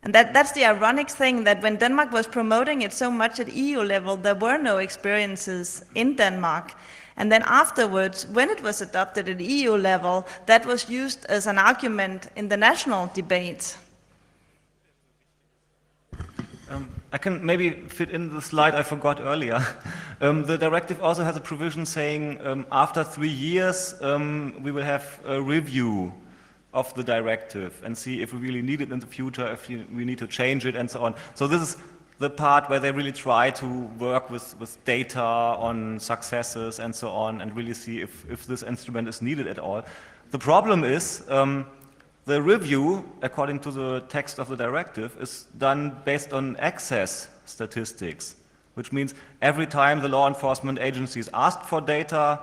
And that's the ironic thing, that when Denmark was promoting it so much at EU level, there were no experiences in Denmark. And then afterwards, when it was adopted at EU level, that was used as an argument in the national debate. I can maybe fit in the slide I forgot earlier. The directive also has a provision saying after 3 years we will have a review of the directive and see if we really need it in the future, if we need to change it and so on. So this is the part where they really try to work with data on successes and so on and really see if this instrument is needed at all. The problem is the review, according to the text of the directive, is done based on access statistics, which means every time the law enforcement agencies ask for data,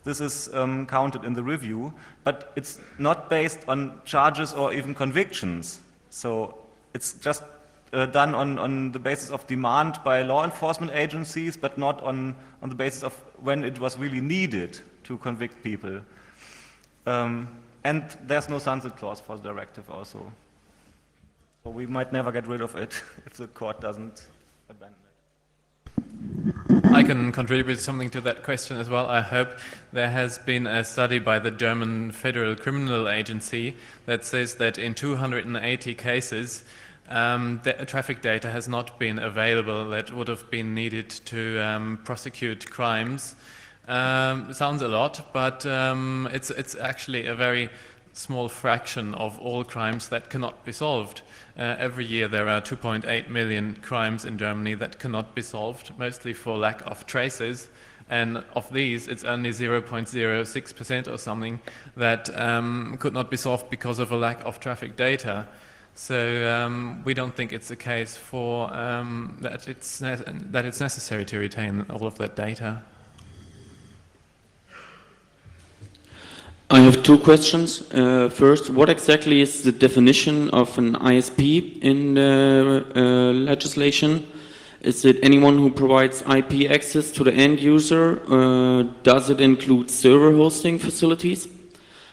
this is counted in the review, but it's not based on charges or even convictions. So it's just done on the basis of demand by law enforcement agencies, but not on the basis of when it was really needed to convict people. And there's no sunset clause for the directive also. So we might never get rid of it if the court doesn't abandon it. I can contribute something to that question as well, I hope. There has been a study by the German Federal Criminal Agency that says that in 280 cases, the traffic data has not been available that would have been needed to prosecute crimes. Sounds a lot, but it's actually a very small fraction of all crimes that cannot be solved. Every year there are 2.8 million crimes in Germany that cannot be solved, mostly for lack of traces. And of these, it's only 0.06% or something that could not be solved because of a lack of traffic data. So we don't think it's a case for that it's necessary to retain all of that data. I have two questions. First, what exactly is the definition of an ISP in the legislation? Is it anyone who provides IP access to the end user? Does it include server hosting facilities?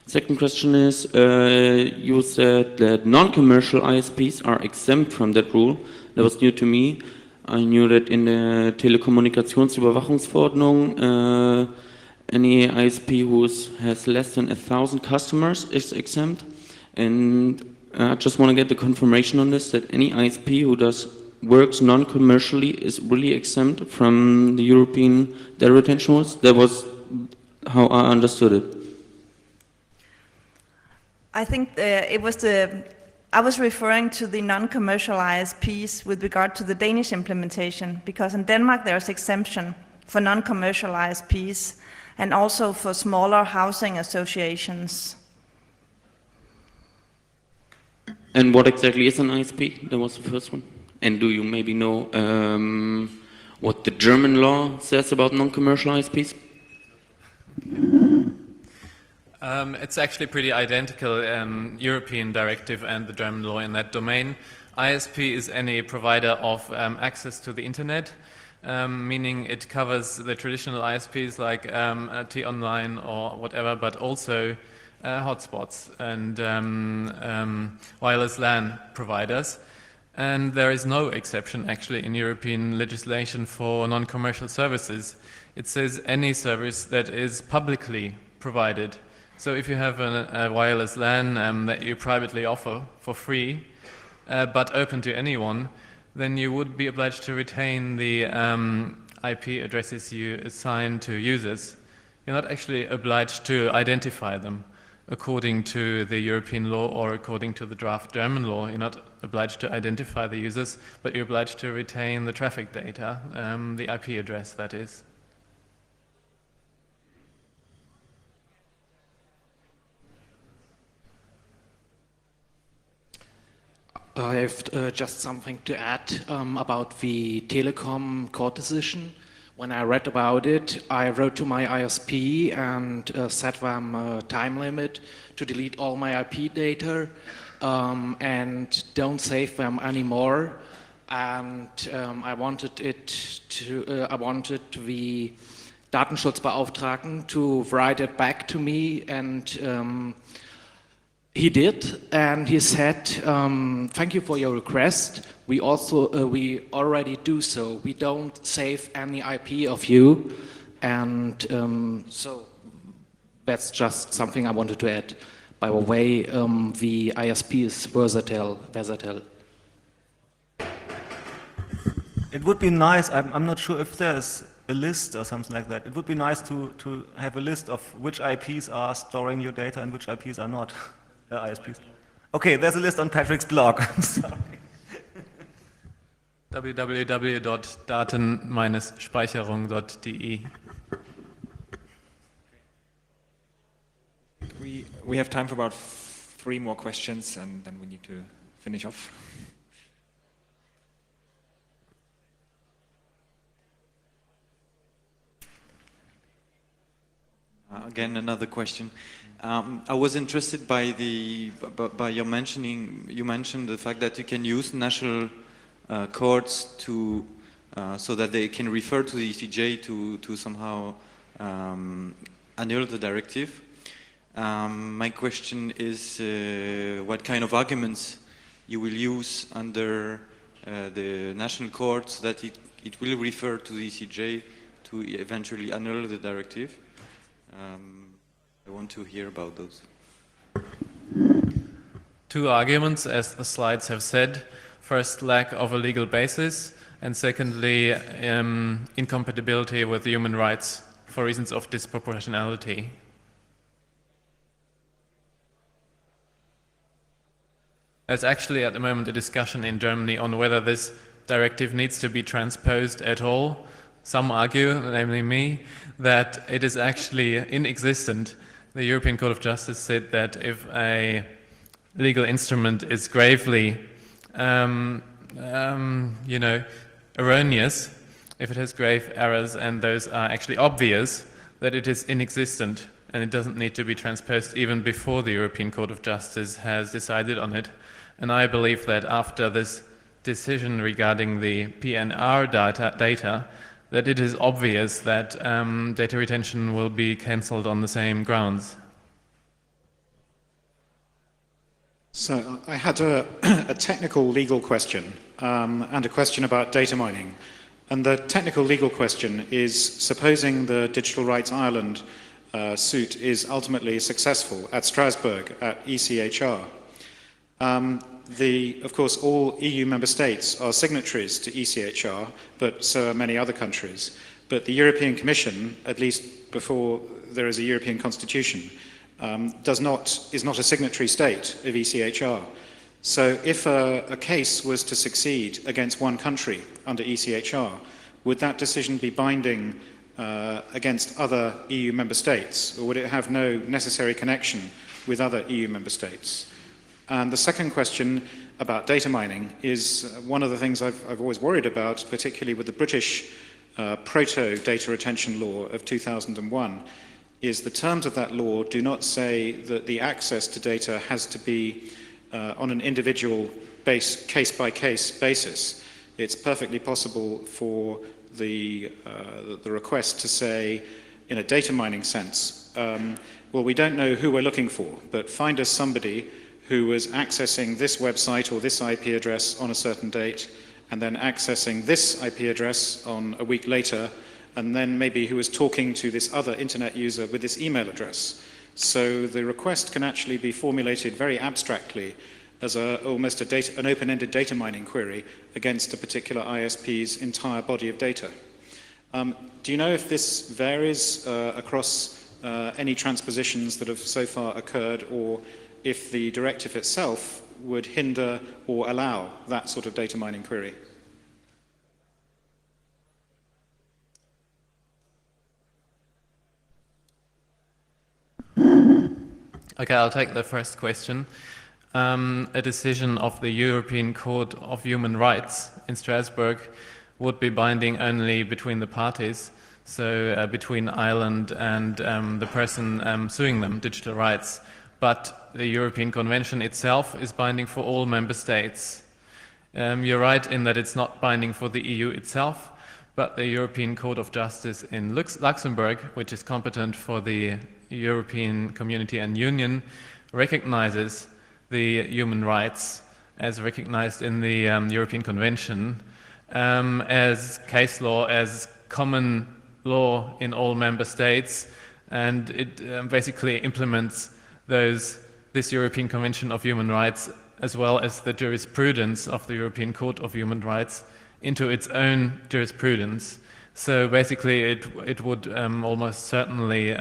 Second question is, you said that non-commercial ISPs are exempt from that rule. That was new to me. I knew that in the Telekommunikationsüberwachungsverordnung, any ISP who has less than 1,000 customers is exempt. And I just want to get the confirmation on this, that any ISP who works non-commercially is really exempt from the European data retention rules. That was how I understood it. I think I was referring to the non-commercial ISPs with regard to the Danish implementation, because in Denmark there's exemption for non-commercial ISPs and also for smaller housing associations. And what exactly is an ISP? That was the first one. And do you maybe know what the German law says about non-commercial ISPs? It's actually pretty identical, European directive and the German law in that domain. ISP is any provider of access to the internet, meaning it covers the traditional ISPs like T-Online or whatever, but also hotspots and wireless LAN providers. And there is no exception actually in European legislation for non-commercial services. It says any service that is publicly provided. So if you have a wireless LAN that you privately offer for free, but open to anyone, then you would be obliged to retain the IP addresses you assign to users. You're not actually obliged to identify them according to the European law or according to the draft German law. You're not obliged to identify the users, but you're obliged to retain the traffic data, the IP address, that is. I have just something to add about the telecom court decision. When I read about it, I wrote to my ISP and set them a time limit to delete all my IP data and don't save them anymore. And I wanted the Datenschutzbeauftragten to write it back to me, and he did, and he said, thank you for your request. We already do so. We don't save any IP of you. And so that's just something I wanted to add. By the way, the ISP is versatile. It would be nice, I'm not sure if there's a list or something like that. It would be nice to have a list of which IPs are storing your data and which IPs are not. ISPs. Okay, there's a list on Patrick's blog. I'm sorry. www.daten-speicherung.de. We have time for about 3 more questions, and then we need to finish off. Again, another question. I was interested by your mentioning. You mentioned the fact that you can use national courts to so that they can refer to the ECJ to somehow annul the directive. My question is, what kind of arguments you will use under the national courts that it will refer to the ECJ to eventually annul the directive? I want to hear about those. 2 arguments, as the slides have said. First, lack of a legal basis, and secondly, incompatibility with human rights for reasons of disproportionality. There's actually at the moment a discussion in Germany on whether this directive needs to be transposed at all. Some argue, namely me, that it is actually inexistent. The European Court of Justice said that if a legal instrument is gravely, erroneous, if it has grave errors and those are actually obvious, that it is inexistent and it doesn't need to be transposed even before the European Court of Justice has decided on it. And I believe that after this decision regarding the PNR data, that it is obvious that data retention will be cancelled on the same grounds. So I had a technical legal question and a question about data mining. And the technical legal question is, supposing the Digital Rights Ireland suit is ultimately successful at Strasbourg at ECHR, of course, all EU member states are signatories to ECHR, but so are many other countries. But the European Commission, at least before there is a European constitution, is not a signatory state of ECHR. So if a case was to succeed against one country under ECHR, would that decision be binding against other EU member states, or would it have no necessary connection with other EU member states? And the second question about data mining is one of the things I've always worried about, particularly with the British proto-data retention law of 2001, is the terms of that law do not say that the access to data has to be on an individual case-by-case basis. It's perfectly possible for the request to say, in a data mining sense, well, we don't know who we're looking for, but find us somebody who was accessing this website or this IP address on a certain date, and then accessing this IP address on a week later, and then maybe who was talking to this other internet user with this email address. So the request can actually be formulated very abstractly as almost an open-ended data mining query against a particular ISP's entire body of data. Do you know if this varies across any transpositions that have so far occurred, or if the directive itself would hinder or allow that sort of data mining query? Okay, I'll take the first question. A decision of the European Court of Human Rights in Strasbourg would be binding only between the parties, so between Ireland and the person suing them, Digital Rights. But the European Convention itself is binding for all member states. You're right in that it's not binding for the EU itself, but the European Court of Justice in Luxembourg, which is competent for the European Community and Union, recognizes the human rights as recognized in the European Convention as case law, as common law in all member states, and it basically implements this European Convention of Human Rights as well as the jurisprudence of the European Court of Human Rights into its own jurisprudence. So basically it would almost certainly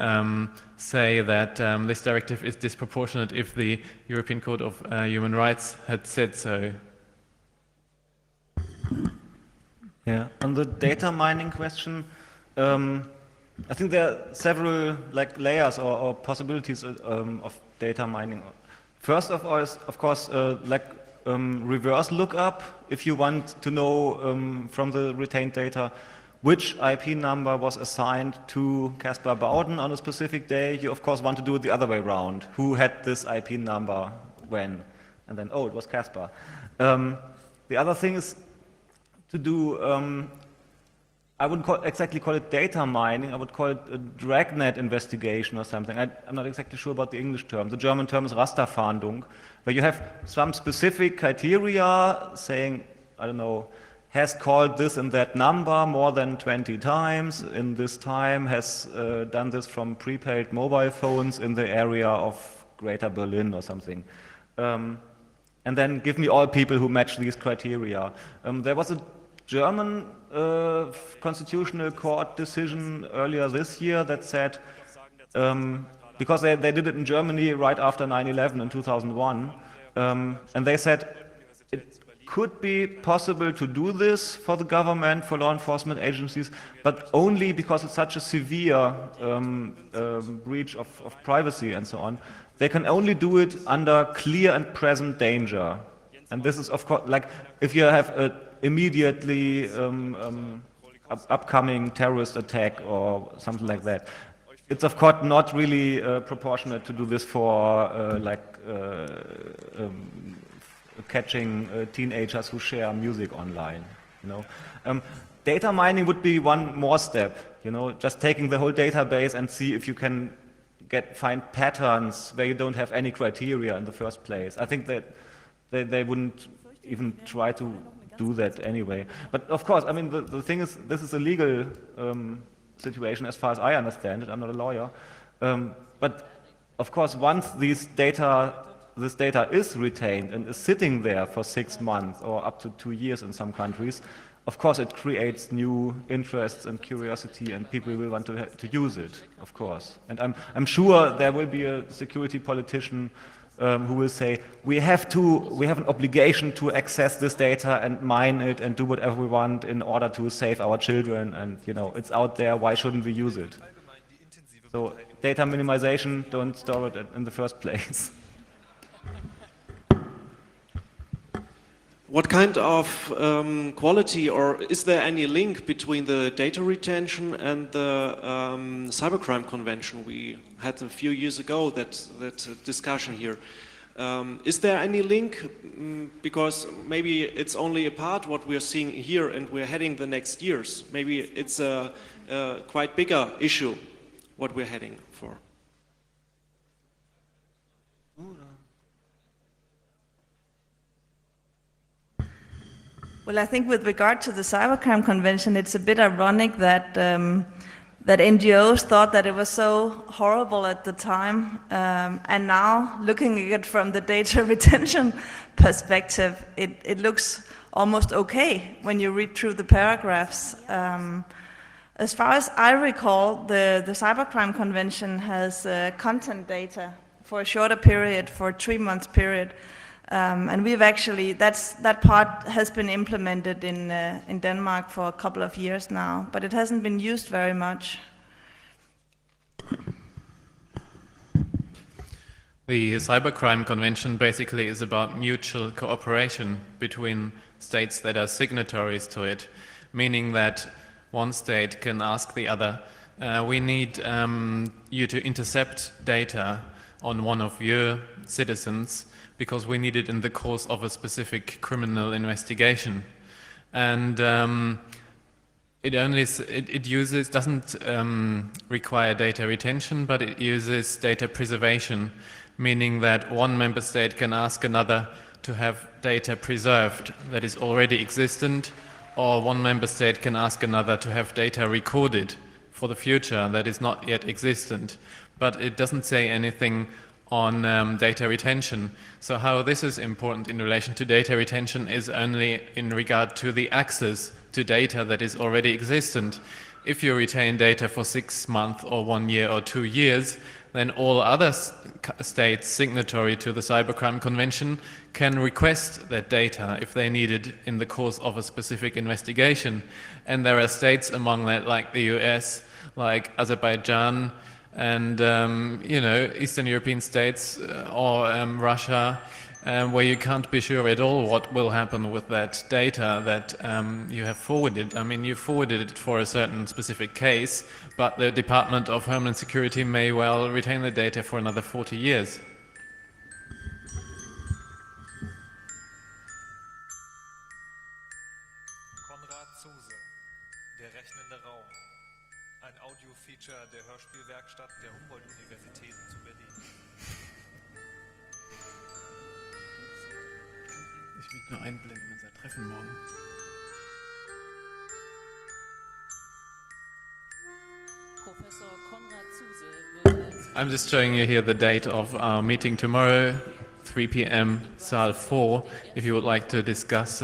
say that this directive is disproportionate if the European Court of Human Rights had said so. Yeah, on the data mining question, I think there are several layers or possibilities of data mining. First of all is, of course, reverse lookup. If you want to know from the retained data which IP number was assigned to Caspar Bowden on a specific day, you of course want to do it the other way around. Who had this IP number when? And then, oh, it was Caspar. The other thing is to do, I wouldn't exactly call it data mining, I would call it a dragnet investigation or something. I'm not exactly sure about the English term. The German term is Rasterfahndung, where you have some specific criteria saying, I don't know, has called this and that number more than 20 times in this time, has done this from prepaid mobile phones in the area of Greater Berlin or something. And then give me all people who match these criteria. There was a German Constitutional Court decision earlier this year that said, because they did it in Germany right after 9/11 in 2001, and they said it could be possible to do this for the government, for law enforcement agencies, but only because it's such a severe breach of privacy and so on. They can only do it under clear and present danger. And this is, of course, like if you have an immediately upcoming terrorist attack or something like that. It's, of course, not really proportionate to do this for catching teenagers who share music online. Data mining would be one more step. Just taking the whole database and see if you can find patterns where you don't have any criteria in the first place. I think that they wouldn't even try to do that anyway. But of course, I mean, the thing is, this is a legal situation as far as I understand it. I'm not a lawyer. But of course, once this data is retained and is sitting there for 6 months or up to 2 years in some countries, of course it creates new interests and curiosity, and people will want to use it, of course. And I'm sure there will be a security politician who will say, we have an obligation to access this data and mine it and do whatever we want in order to save our children, and it's out there, why shouldn't we use it? So data minimization, don't store it in the first place. what kind of quality, or is there any link between the data retention and the Cybercrime Convention? We had a few years ago that discussion here. Is there any link? Because maybe it's only a part what we're seeing here and we're heading the next years. Maybe it's a quite bigger issue what we're heading for. Well, I think with regard to the Cybercrime Convention, it's a bit ironic that that NGOs thought that it was so horrible at the time, and now looking at it from the data retention perspective, it looks almost okay when you read through the paragraphs. As far as I recall, the Cybercrime Convention has content data for a shorter period, for a 3-month period. And we've actually, that part has been implemented in Denmark for a couple of years now, but it hasn't been used very much. The Cybercrime Convention basically is about mutual cooperation between states that are signatories to it, meaning that one state can ask the other, we need you to intercept data on one of your citizens because we need it in the course of a specific criminal investigation. And it doesn't require data retention, but it uses data preservation, meaning that one member state can ask another to have data preserved that is already existent, or one member state can ask another to have data recorded for the future that is not yet existent. But it doesn't say anything on data retention. So how this is important in relation to data retention is only in regard to the access to data that is already existent. If you retain data for 6 months or 1 year or 2 years, then all other states signatory to the Cybercrime Convention can request that data if they need it in the course of a specific investigation. And there are states among that, like the US, like Azerbaijan, and Eastern European states or Russia, where you can't be sure at all what will happen with that data that you have forwarded. I mean, you forwarded it for a certain specific case, but the Department of Homeland Security may well retain the data for another 40 years. Der Hörspielwerkstatt der Humboldt-Universität zu Berlin. Ich will nur einblenden, unser Treffen morgen. Professor Konrad Zuse. I'm just showing you here the date of our meeting tomorrow, 3 p.m. Saal 4, if you would like to discuss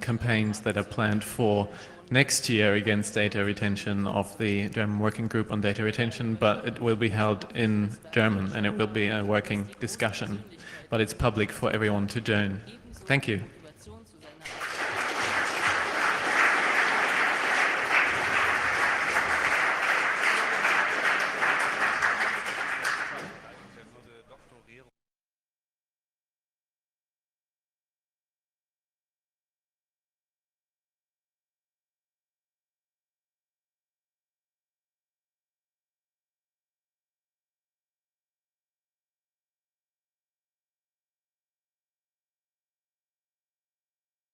campaigns that are planned for next year against data retention of the German Working Group on Data Retention, but it will be held in German and it will be a working discussion, but it's public for everyone to join. Thank you.